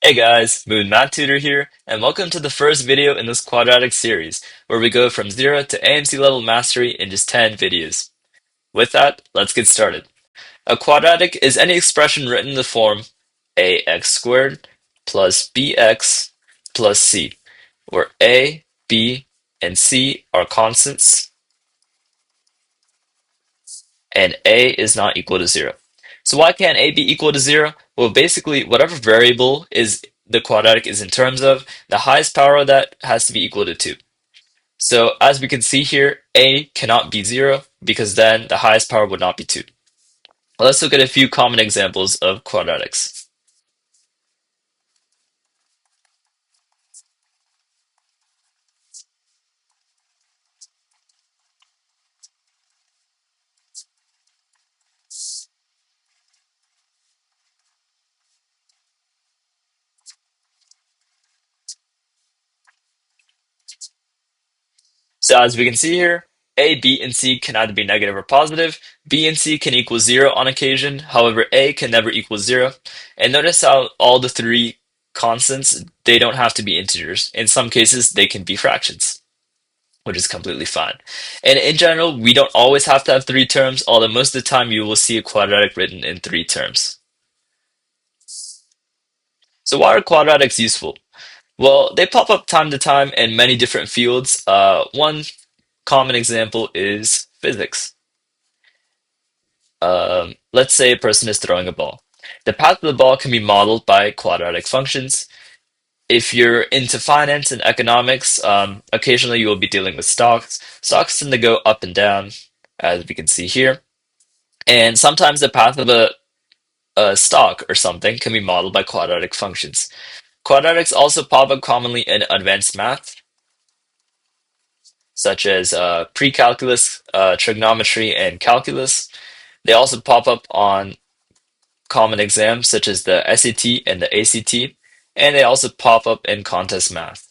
Hey guys, Moon Math Tutor here, and welcome to the first video in this quadratic series, where we go from 0 to AMC level mastery in just 10 videos. With that, let's get started. A quadratic is any expression written in the form ax squared plus bx plus c, where a, b, and c are constants, and a is not equal to 0. So why can't a be equal to 0? Well, basically, whatever variable is the quadratic is in terms of, the highest power of that has to be equal to 2. So as we can see here, a cannot be 0 because then the highest power would not be 2. Let's look at a few common examples of quadratics. So as we can see here, a, b, and c can either be negative or positive. B and c can equal 0 on occasion. However, a can never equal 0. And notice how all the three constants, they don't have to be integers. In some cases, they can be fractions, which is completely fine. And in general, we don't always have to have three terms, although most of the time you will see a quadratic written in three terms. So why are quadratics useful? Well, they pop up time to time in many different fields. One common example is physics. Let's say a person is throwing a ball. The path of the ball can be modeled by quadratic functions. If you're into finance and economics, occasionally you will be dealing with stocks. Stocks tend to go up and down, as we can see here. And sometimes the path of a stock or something can be modeled by quadratic functions. Quadratics also pop up commonly in advanced math, such as pre-calculus, trigonometry, and calculus. They also pop up on common exams such as the SAT and the ACT, and they also pop up in contest math,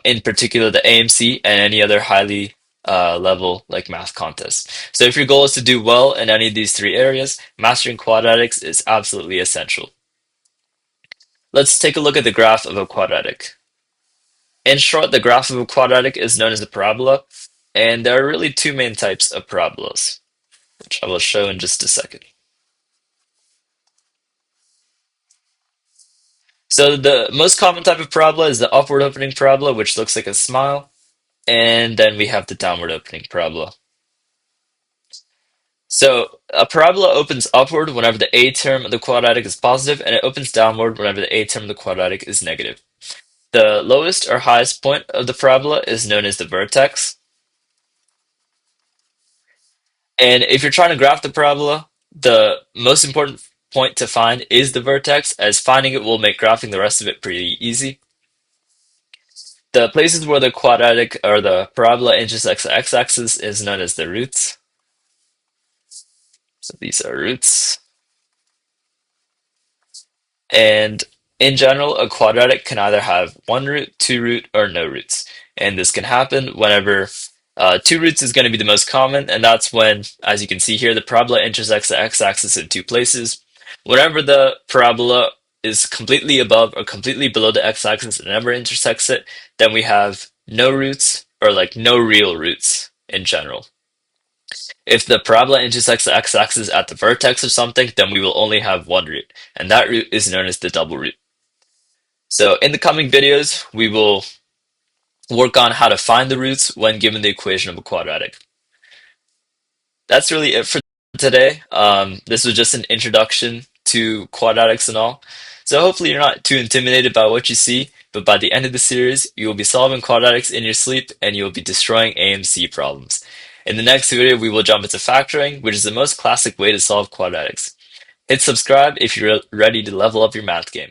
in particular the AMC and any other highly level like math contests. So if your goal is to do well in any of these three areas, mastering quadratics is absolutely essential. Let's take a look at the graph of a quadratic. In short, the graph of a quadratic is known as a parabola, and there are really two main types of parabolas, which I will show in just a second. So the most common type of parabola is the upward opening parabola, which looks like a smile, and then we have the downward opening parabola. So a parabola opens upward whenever the a term of the quadratic is positive, and it opens downward whenever the a term of the quadratic is negative. The lowest or highest point of the parabola is known as the vertex. And if you're trying to graph the parabola, the most important point to find is the vertex, as finding it will make graphing the rest of it pretty easy. The places where the quadratic or the parabola intersects the x-axis is known as the roots. So these are roots. And in general, a quadratic can either have one root, two root, or no roots. And this can happen whenever two roots is going to be the most common, and that's when, as you can see here, the parabola intersects the x-axis in two places. Whenever the parabola is completely above or completely below the x-axis and never intersects it, then we have no roots or like no real roots in general. If the parabola intersects the x-axis at the vertex or something, then we will only have one root, and that root is known as the double root. So in the coming videos, we will work on how to find the roots when given the equation of a quadratic. That's really it for today. This was just an introduction to quadratics and all. So hopefully you're not too intimidated by what you see, but by the end of the series, you will be solving quadratics in your sleep and you will be destroying AMC problems. In the next video, we will jump into factoring, which is the most classic way to solve quadratics. Hit subscribe if you're ready to level up your math game.